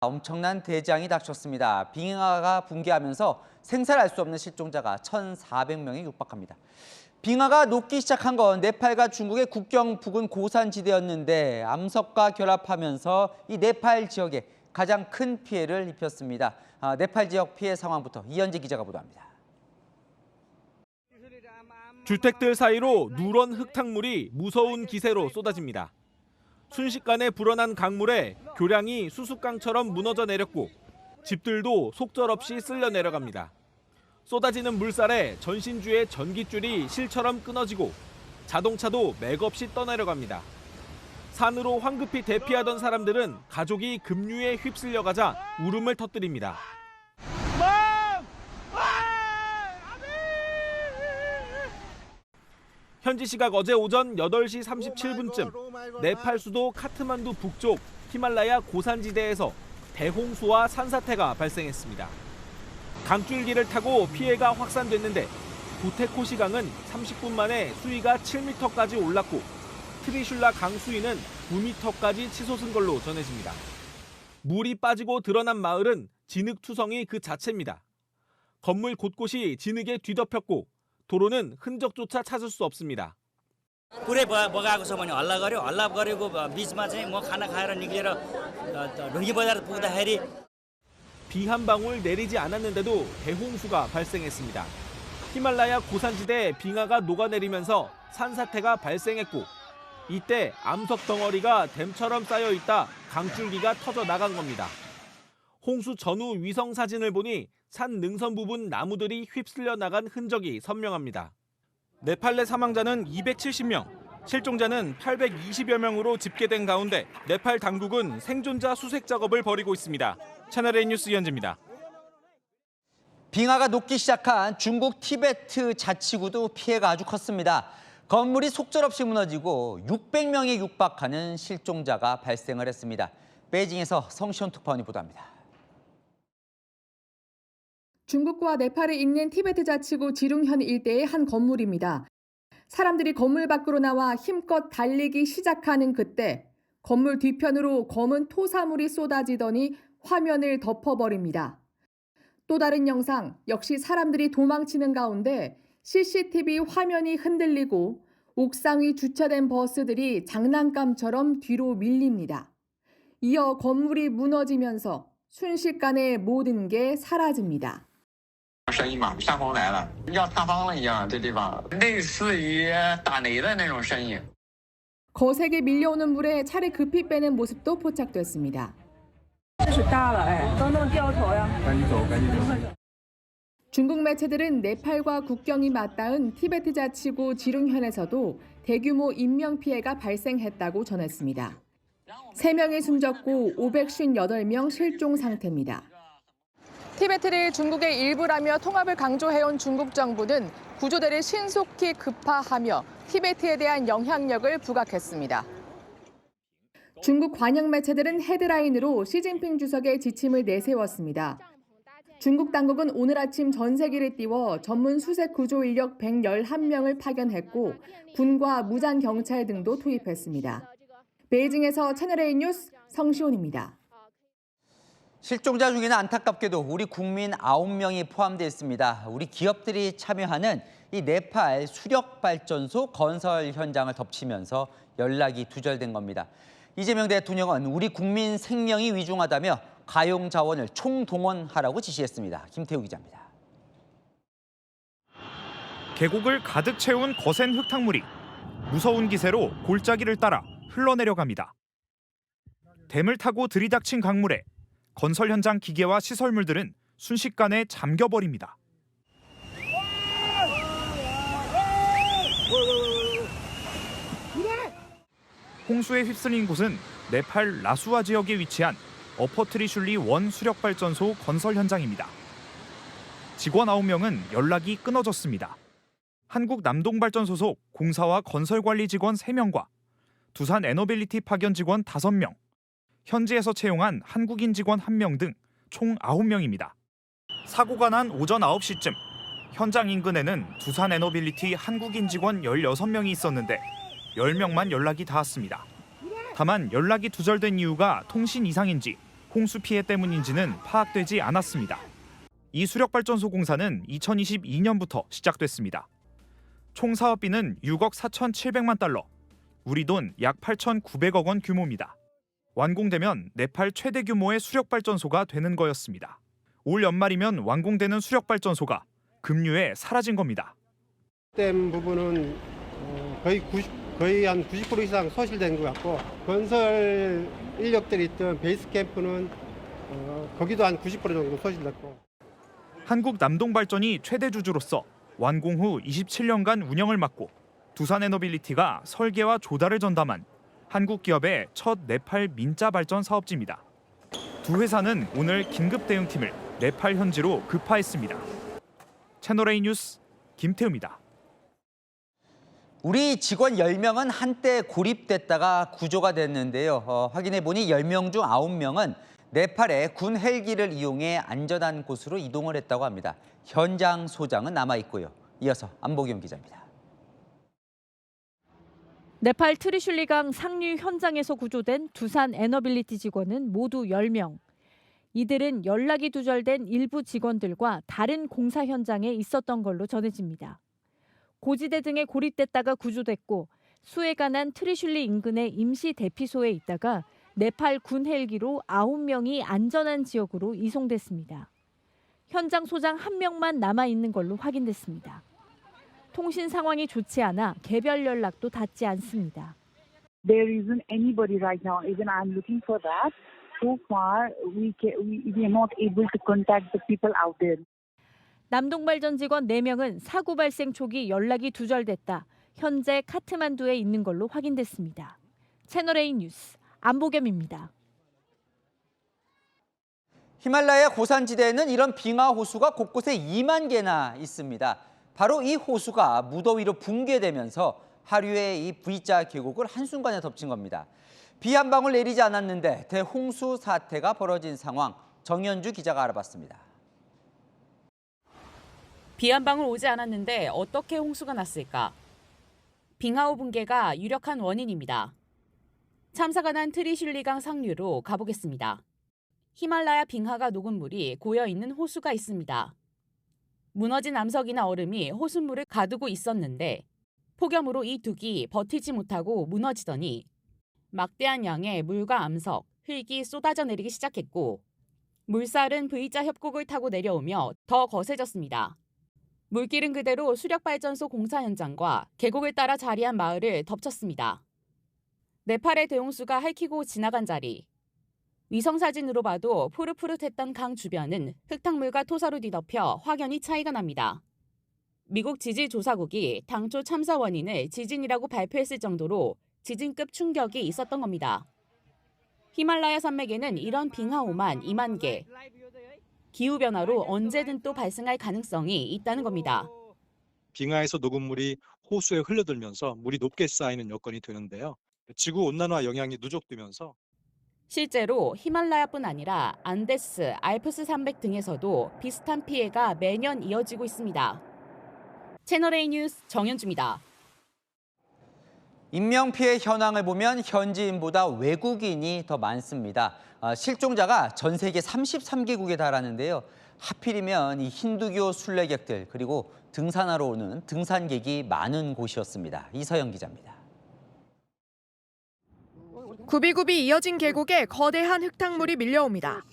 엄청난 대재앙이 닥쳤습니다. 빙하가 붕괴하면서 생사를 알 수 없는 실종자가 1,400명에 육박합니다. 빙하가 녹기 시작한 건 네팔과 중국의 국경 부근 고산지대였는데 암석과 결합하면서 이 네팔 지역에 가장 큰 피해를 입혔습니다. 네팔 지역 피해 상황부터 이현지 기자가 보도합니다. 주택들 사이로 누런 흙탕물이 무서운 기세로 쏟아집니다. 순식간에 불어난 강물에 교량이 수수깡처럼 무너져 내렸고 집들도 속절없이 쓸려 내려갑니다. 쏟아지는 물살에 전신주의 전깃줄이 실처럼 끊어지고 자동차도 맥없이 떠내려갑니다. 산으로 황급히 대피하던 사람들은 가족이 급류에 휩쓸려가자 울음을 터뜨립니다. 현지 시각 어제 오전 8시 37분쯤 네팔 수도 카트만두 북쪽 히말라야 고산지대에서 대홍수와 산사태가 발생했습니다. 강줄기를 타고 피해가 확산됐는데 부테코시강은 30분 만에 수위가 7m까지 올랐고 트리슐라 강 수위는 9m까지 치솟은 걸로 전해집니다. 물이 빠지고 드러난 마을은 진흙투성이 그 자체입니다. 건물 곳곳이 진흙에 뒤덮였고 도로는 흔적조차 찾을 수 없습니다. पुरै बगाएको छ भने हल्ला गरेको बीचमा चाहिँ म खाना खाएर निक्लेर ढुङ्गी बजार पुग्दाखेरि 비 한 방울 내리지 않았는데도 대홍수가 발생했습니다. 히말라야 고산지대에 빙하가 녹아내리면서 산사태가 발생했고 이때 암석 덩어리가 댐처럼 쌓여 있다 강줄기가 터져 나간 겁니다. 홍수 전후 위성 사진을 보니 산 능선 부분 나무들이 휩쓸려 나간 흔적이 선명합니다. 네팔 내 사망자는 270명, 실종자는 820여 명으로 집계된 가운데 네팔 당국은 생존자 수색 작업을 벌이고 있습니다. 채널A 뉴스 이현지입니다. 빙하가 녹기 시작한 중국 티베트 자치구도 피해가 아주 컸습니다. 건물이 속절없이 무너지고 600명에 육박하는 실종자가 발생을 했습니다. 베이징에서 성시원 특파원이 보도합니다. 중국과 네팔에 있는 티베트 자치구 지룽현 일대의 한 건물입니다. 사람들이 건물 밖으로 나와 힘껏 달리기 시작하는 그때 건물 뒤편으로 검은 토사물이 쏟아지더니 화면을 덮어버립니다. 또 다른 영상, 역시 사람들이 도망치는 가운데 CCTV 화면이 흔들리고 옥상 위 주차된 버스들이 장난감처럼 뒤로 밀립니다. 이어 건물이 무너지면서 순식간에 모든 게 사라집니다. 生意嘛，山洪来了，要塌方了一样，这地方类似于打雷的那种声音。 거세게 밀려오는 물에 차를 급히 빼는 모습도 포착됐습니다. 중국 매체들은 네팔과 국경이 맞닿은 티베트 자치구 지룽현에서도 대규모 인명피해가 발생했다고 전했습니다. 3명이 숨졌고 558명 실종 상태입니다. 티베트를 중국의 일부라며 통합을 강조해온 중국 정부는 구조대를 신속히 급파하며 티베트에 대한 영향력을 부각했습니다. 중국 관영 매체들은 헤드라인으로 시진핑 주석의 지침을 내세웠습니다. 중국 당국은 오늘 아침 전세기를 띄워 전문 수색 구조 인력 111명을 파견했고 군과 무장 경찰 등도 투입했습니다. 베이징에서 채널A 뉴스 성시온입니다. 실종자 중에는 안타깝게도 우리 국민 9명이 포함되어 있습니다. 우리 기업들이 참여하는 이 네팔 수력발전소 건설 현장을 덮치면서 연락이 두절된 겁니다. 이재명 대통령은 우리 국민 생명이 위중하다며 가용 자원을 총동원하라고 지시했습니다. 김태우 기자입니다. 계곡을 가득 채운 거센 흙탕물이 무서운 기세로 골짜기를 따라 흘러내려갑니다. 댐을 타고 들이닥친 강물에 건설 현장 기계와 시설물들은 순식간에 잠겨버립니다. 홍수에 휩쓸린 곳은 네팔 라수아 지역에 위치한 어퍼트리슐리 원 수력발전소 건설 현장입니다. 직원 9명은 연락이 끊어졌습니다. 한국 남동발전 소속 공사와 건설관리 직원 3명과 두산 에너빌리티 파견 직원 5명, 현지에서 채용한 한국인 직원 1명 등 총 9명입니다. 사고가 난 오전 9시쯤 현장 인근에는 두산 에너빌리티 한국인 직원 16명이 있었는데 10명만 연락이 닿았습니다. 다만 연락이 두절된 이유가 통신 이상인지 홍수 피해 때문인지는 파악되지 않았습니다. 이 수력발전소 공사는 2022년부터 시작됐습니다. 총 사업비는 6억 4,700만 달러, 우리 돈 약 8,900억 원 규모입니다. 완공되면 네팔 최대 규모의 수력발전소가 되는 거였습니다. 올 연말이면 완공되는 수력발전소가 급류에 사라진 겁니다. 댐 부분은 거의 한 90% 이상 소실된 것 같고, 건설 인력들이 있던 베이스 캠프는 거기도 한 90% 정도 소실됐고. 한국 남동발전이 최대 주주로서 완공 후 27년간 운영을 맡고 두산에너빌리티가 설계와 조달을 전담한 한국 기업의 첫 네팔 민자 발전 사업지입니다. 두 회사는 오늘 긴급 대응팀을 네팔 현지로 급파했습니다. 채널A 뉴스 김태우입니다. 우리 직원 10명은 한때 고립됐다가 구조가 됐는데요. 확인해 보니 10명 중 9명은 네팔의 군 헬기를 이용해 안전한 곳으로 이동을 했다고 합니다. 현장 소장은 남아 있고요. 이어서 안보경 기자입니다. 네팔 트리슐리강 상류 현장에서 구조된 두산 에너빌리티 직원은 모두 10명. 이들은 연락이 두절된 일부 직원들과 다른 공사 현장에 있었던 걸로 전해집니다. 고지대 등에 고립됐다가 구조됐고 수해가 난 트리슐리 인근의 임시 대피소에 있다가 네팔 군 헬기로 9명이 안전한 지역으로 이송됐습니다. 현장 소장 1명만 남아있는 걸로 확인됐습니다. 통신 상황이 좋지 않아 개별 연락도 닿지 않습니다. There isn't anybody right now. Even I'm looking for that. So far, we are not able to contact the people out there. 남동발전 직원 4명은 사고 발생 초기 연락이 두절됐다. 현재 카트만두에 있는 걸로 확인됐습니다. 채널A 뉴스 안보겸입니다. 히말라야 고산지대에는 이런 빙하 호수가 곳곳에 2만 개나 있습니다. 바로 이 호수가 무더위로 붕괴되면서 하류의 이 V자 계곡을 한순간에 덮친 겁니다. 비 한 방울 내리지 않았는데 대홍수 사태가 벌어진 상황, 정현주 기자가 알아봤습니다. 비 한 방울 오지 않았는데 어떻게 홍수가 났을까? 빙하호 붕괴가 유력한 원인입니다. 참사가 난 트리슐리강 상류로 가보겠습니다. 히말라야 빙하가 녹은 물이 고여있는 호수가 있습니다. 무너진 암석이나 얼음이 호수물을 가두고 있었는데 폭염으로 이 둑이 버티지 못하고 무너지더니 막대한 양의 물과 암석, 흙이 쏟아져 내리기 시작했고 물살은 V자 협곡을 타고 내려오며 더 거세졌습니다. 물길은 그대로 수력발전소 공사 현장과 계곡을 따라 자리한 마을을 덮쳤습니다. 네팔의 대홍수가 핥히고 지나간 자리. 위성사진으로 봐도 푸릇푸릇했던 강 주변은 흙탕물과 토사로 뒤덮여 확연히 차이가 납니다. 미국 지질조사국이 당초 참사 원인을 지진이라고 발표했을 정도로 지진급 충격이 있었던 겁니다. 히말라야 산맥에는 이런 빙하호만 2만 개. 기후변화로 언제든 또 발생할 가능성이 있다는 겁니다. 빙하에서 녹은 물이 호수에 흘러들면서 물이 높게 쌓이는 여건이 되는데요. 지구온난화 영향이 누적되면서 실제로 히말라야뿐 아니라 안데스, 알프스 산맥 등에서도 비슷한 피해가 매년 이어지고 있습니다. 채널A 뉴스 정현주입니다. 인명피해 현황을 보면 현지인보다 외국인이 더 많습니다. 실종자가 전 세계 33개국에 달하는데요. 하필이면 이 힌두교 순례객들 그리고 등산하러 오는 등산객이 많은 곳이었습니다. 이서영 기자입니다. 굽이굽이 이어진 계곡에 거대한 흙탕물이 밀려옵니다.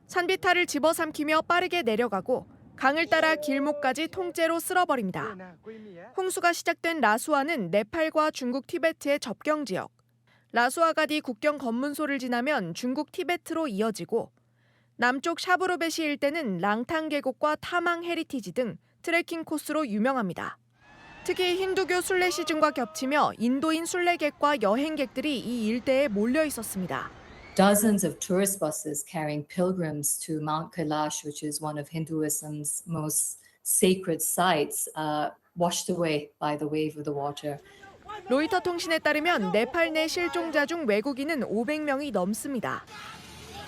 산비탈을 집어삼키며 빠르게 내려가고 강을 따라 길목까지 통째로 쓸어버립니다. 홍수가 시작된 라수아는 네팔과 중국 티베트의 접경 지역. 라수아가디 국경 검문소를 지나면 중국 티베트로 이어지고 남쪽 샤브로베시 일대는 랑탕 계곡과 타망 헤리티지 등 트레킹 코스로 유명합니다. 특히 힌두교 순례 시즌과 겹치며 인도인 순례객과 여행객들이 이 일대에 몰려 있었습니다. Dozens of tourist buses carrying pilgrims to Mount Kailash, which is one of Hinduism's most sacred sites, washed away by the wave of the water. 로이터 통신에 따르면 네팔 내 실종자 중 외국인은 500명이 넘습니다.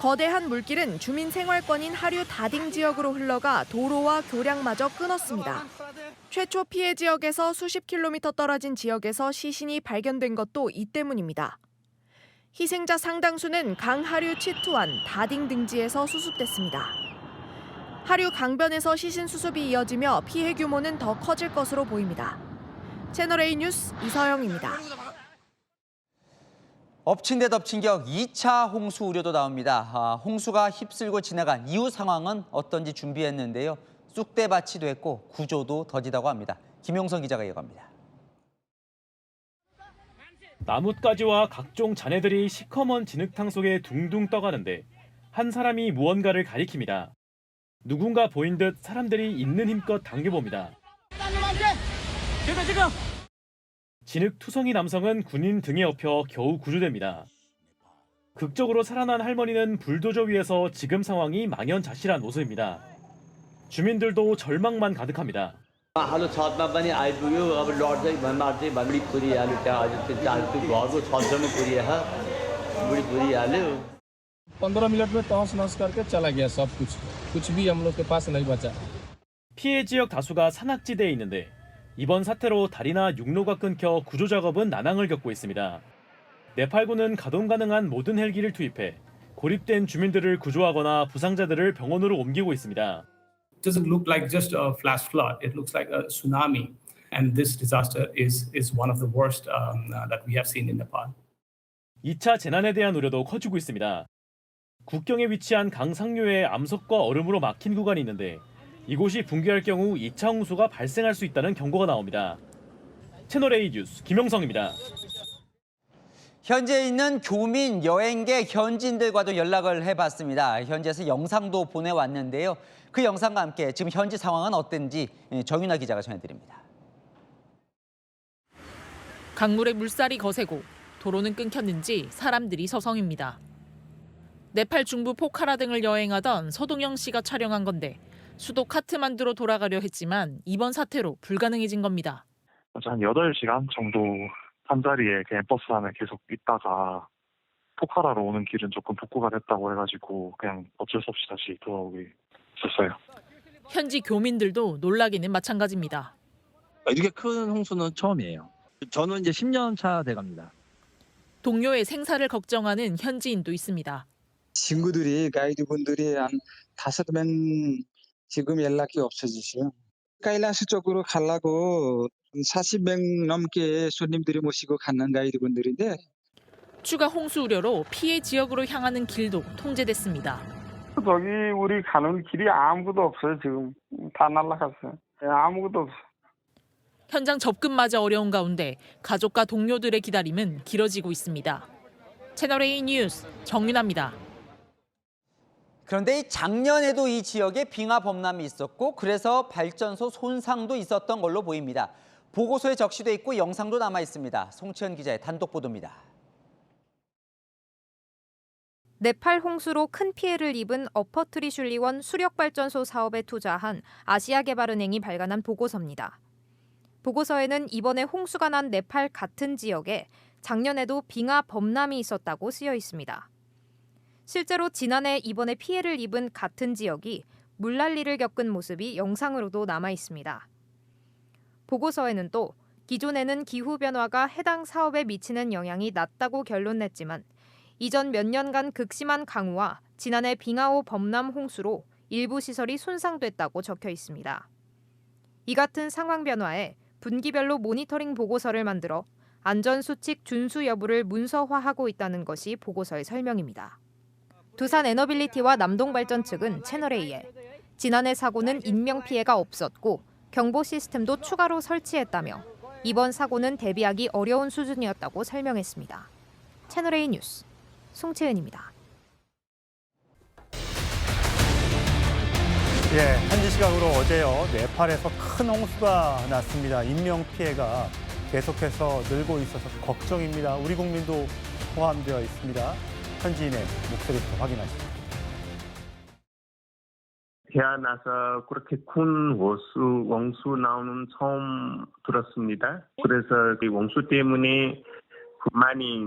거대한 물길은 주민 생활권인 하류 다딩 지역으로 흘러가 도로와 교량마저 끊었습니다. 최초 피해 지역에서 수십 킬로미터 떨어진 지역에서 시신이 발견된 것도 이 때문입니다. 희생자 상당수는 강 하류 치투안, 다딩 등지에서 수습됐습니다. 하류 강변에서 시신 수습이 이어지며 피해 규모는 더 커질 것으로 보입니다. 채널A 뉴스 이서영입니다. 엎친 데 덮친 격 2차 홍수 우려도 나옵니다. 홍수가 휩쓸고 지나간 이후 상황은 어떤지 준비했는데요. 쑥대밭이 됐고 구조도 더디다고 합니다. 김용선 기자가 이어갑니다. 나뭇가지와 각종 잔해들이 시커먼 진흙탕 속에 둥둥 떠가는데 한 사람이 무언가를 가리킵니다. 누군가 보인 듯 사람들이 있는 힘껏 당겨봅니다. 진흙투성이 남성은 군인 등에 업혀 겨우 구조됩니다. 극적으로 살아난 할머니는 불도저 위에서 지금 상황이 망연자실한 모습입니다. 주민들도 절망만 가득합니다. हालो छतमा पनि आइपुग्यो अब लड्दै मार्दै भन्ने पुरिहाल्यो त्यहाँ हजुर त्यो घरको छतसम्म बुढी पुरिहाल्यो 15 मिनट में तहस नहस करके चला गया सब कुछ भी हम लोग के पास नहीं बचा. 피해 지역 다수가 산악지대에 있는데 이번 사태로 다리나 육로가 끊겨 구조 작업은 난항을 겪고 있습니다. 네팔군은 가동 가능한 모든 헬기를 투입해 고립된 주민들을 구조하거나 부상자들을 병원으로 옮기고 있습니다. It doesn't look like just a flash flood. It looks like a tsunami, and this disaster is one of the worst that we have seen in Nepal. 2차 재난에 대한 우려도 커지고 있습니다. 국경에 위치한 강 상류에 암석과 얼음으로 막힌 구간이 있는데 이곳이 붕괴할 경우 2차 홍수가 발생할 수 있다는 경고가 나옵니다. 채널A 뉴스 김영성입니다. 현지에 있는 교민, 여행객, 현지인들과도 연락을 해봤습니다. 현지에서 영상도 보내왔는데요. 그 영상과 함께 지금 현지 상황은 어떤지 정윤아 기자가 전해드립니다. 강물에 물살이 거세고 도로는 끊겼는지 사람들이 서성입니다. 네팔 중부 포카라 등을 여행하던 서동영 씨가 촬영한 건데 수도 카트만두로 돌아가려 했지만 이번 사태로 불가능해진 겁니다. 한 8시간 정도 한 자리에 그냥 버스 안에 계속 있다가 포카라로 오는 길은 조금 복구가 됐다고 해가지고 그냥 어쩔 수 없이 다시 돌아오게 됐어요. 현지 교민들도 놀라기는 마찬가지입니다. 이렇게 큰 홍수는 처음이에요. 저는 이제 10년 차 돼갑니다. 동료의 생사를 걱정하는 현지인도 있습니다. 친구들이 가이드분들이 한 5명 지금 연락이 없어지시요. 카일라스 쪽으로 가려고 40명 넘게 손님들이 모시고 가는 가이드분들인데 추가 홍수 우려로 피해 지역으로 향하는 길도 통제됐습니다. 저기 우리 가는 길이 아무것도 없어요. 지금 다 날아갔어요. 아무것도 없어요. 현장 접근마저 어려운 가운데 가족과 동료들의 기다림은 길어지고 있습니다. 채널A 뉴스 정윤아입니다. 그런데 작년에도 이 지역에 빙하 범람이 있었고 그래서 발전소 손상도 있었던 걸로 보입니다. 보고서에 적시돼 있고 영상도 남아 있습니다. 송채연 기자의 단독 보도입니다. 네팔 홍수로 큰 피해를 입은 어퍼트리슐리원 수력발전소 사업에 투자한 아시아개발은행이 발간한 보고서입니다. 보고서에는 이번에 홍수가 난 네팔 같은 지역에 작년에도 빙하 범람이 있었다고 쓰여 있습니다. 실제로 지난해 이번에 피해를 입은 같은 지역이 물난리를 겪은 모습이 영상으로도 남아 있습니다. 보고서에는 또 기존에는 기후변화가 해당 사업에 미치는 영향이 낮다고 결론냈지만 이전 몇 년간 극심한 강우와 지난해 빙하호 범람 홍수로 일부 시설이 손상됐다고 적혀 있습니다. 이 같은 상황 변화에 분기별로 모니터링 보고서를 만들어 안전수칙 준수 여부를 문서화하고 있다는 것이 보고서의 설명입니다. 두산 에너빌리티와 남동발전 측은 채널A에 지난해 사고는 인명피해가 없었고 경보 시스템도 추가로 설치했다며 이번 사고는 대비하기 어려운 수준이었다고 설명했습니다. 채널A 뉴스 송채은입니다. 현지 시각으로 어제요 네팔에서 큰 홍수가 났습니다. 인명 피해가 계속해서 늘고 있어서 걱정입니다. 우리 국민도 포함되어 있습니다. 현지인의 목소리부터 확인하시죠. 태어나서 그렇게 큰 원수 나오는 처음 들었습니다. 그래서 이 원수 때문에 많이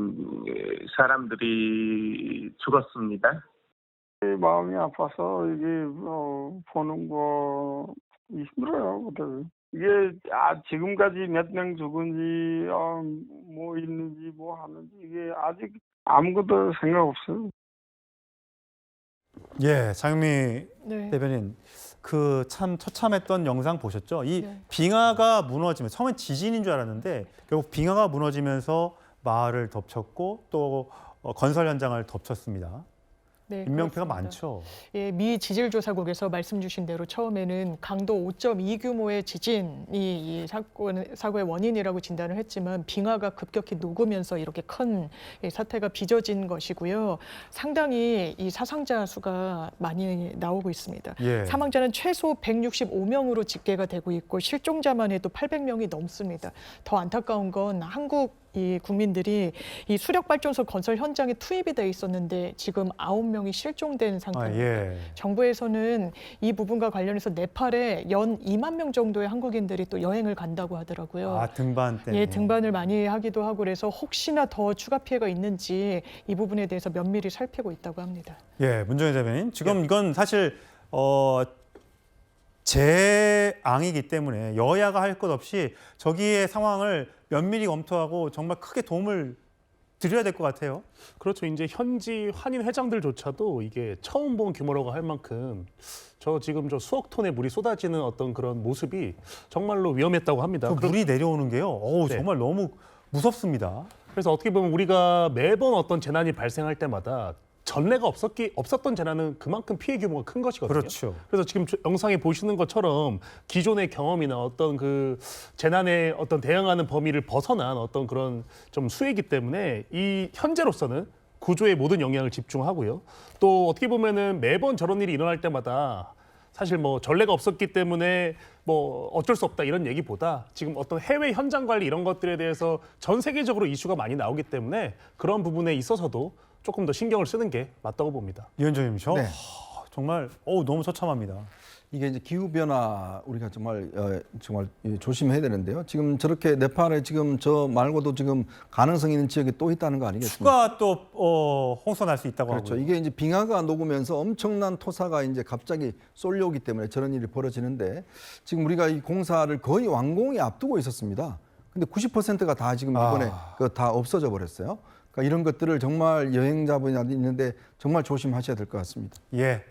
사람들이 죽었습니다. 마음이 아파서 이게 보는 거 힘들어요. 이게 지금까지 몇 명 죽은지 뭐 있는지 뭐 하는지 이게 아직 아무것도 생각 없어요. 예, 장미 네. 대변인, 그 참 처참했던 영상 보셨죠? 이 네. 빙하가 무너지면 처음엔 지진인 줄 알았는데 결국 빙하가 무너지면서 마을을 덮쳤고 또 건설 현장을 덮쳤습니다. 네, 인명피해가 그렇습니다. 많죠. 예, 미 지질조사국에서 말씀 주신 대로 처음에는 강도 5.2 규모의 지진이 이 사고의 원인이라고 진단을 했지만 빙하가 급격히 녹으면서 이렇게 큰 사태가 빚어진 것이고요. 상당히 이 사상자 수가 많이 나오고 있습니다. 예. 사망자는 최소 165명으로 집계가 되고 있고 실종자만 해도 800명이 넘습니다. 더 안타까운 건 한국 이 국민들이 이 수력발전소 건설 현장에 투입이 돼 있었는데 지금 9명이 실종된 상태입니다. 예. 정부에서는 이 부분과 관련해서 네팔에 연 2만 명 정도의 한국인들이 또 여행을 간다고 하더라고요. 아, 등반 때문에. 예, 등반을 많이 하기도 하고 그래서 혹시나 더 추가 피해가 있는지 이 부분에 대해서 면밀히 살피고 있다고 합니다. 예, 문정희 대변인. 지금 이건 사실 재앙이기 때문에 여야가 할 것 없이 저기의 상황을 면밀히 검토하고 정말 크게 도움을 드려야 될 것 같아요. 그렇죠. 이제 현지 환인 회장들조차도 이게 처음 본 규모라고 할 만큼 지금 수억 톤의 물이 쏟아지는 어떤 그런 모습이 정말로 위험했다고 합니다. 물이 내려오는 게요. 네. 정말 너무 무섭습니다. 그래서 어떻게 보면 우리가 매번 어떤 재난이 발생할 때마다 전례가 없었던 재난은 그만큼 피해 규모가 큰 것이거든요. 그렇죠. 그래서 지금 영상에 보시는 것처럼 기존의 경험이나 어떤 그 재난에 어떤 대응하는 범위를 벗어난 어떤 그런 좀 수혜이기 때문에 이 현재로서는 구조에 모든 영향을 집중하고요. 또 어떻게 보면은 매번 저런 일이 일어날 때마다 사실 전례가 없었기 때문에 어쩔 수 없다 이런 얘기보다 지금 어떤 해외 현장 관리 이런 것들에 대해서 전 세계적으로 이슈가 많이 나오기 때문에 그런 부분에 있어서도 조금 더 신경을 쓰는 게 맞다고 봅니다. 위원장님, 네. 정말 너무 처참합니다. 이게 이제 기후 변화 우리가 정말 조심해야 되는데요. 지금 저렇게 네팔에 지금 저 말고도 지금 가능성 있는 지역이 또 있다는 거 아니겠습니까? 추가 또 홍수 날 수 있다고 그렇죠. 하고요. 이게 이제 빙하가 녹으면서 엄청난 토사가 이제 갑자기 쏠려오기 때문에 저런 일이 벌어지는데 지금 우리가 이 공사를 거의 완공이 앞두고 있었습니다. 근데 90%가 다 지금 이번에 다 없어져 버렸어요. 그러니까 이런 것들을 정말 여행자분이 있는데 정말 조심하셔야 될 것 같습니다. 예.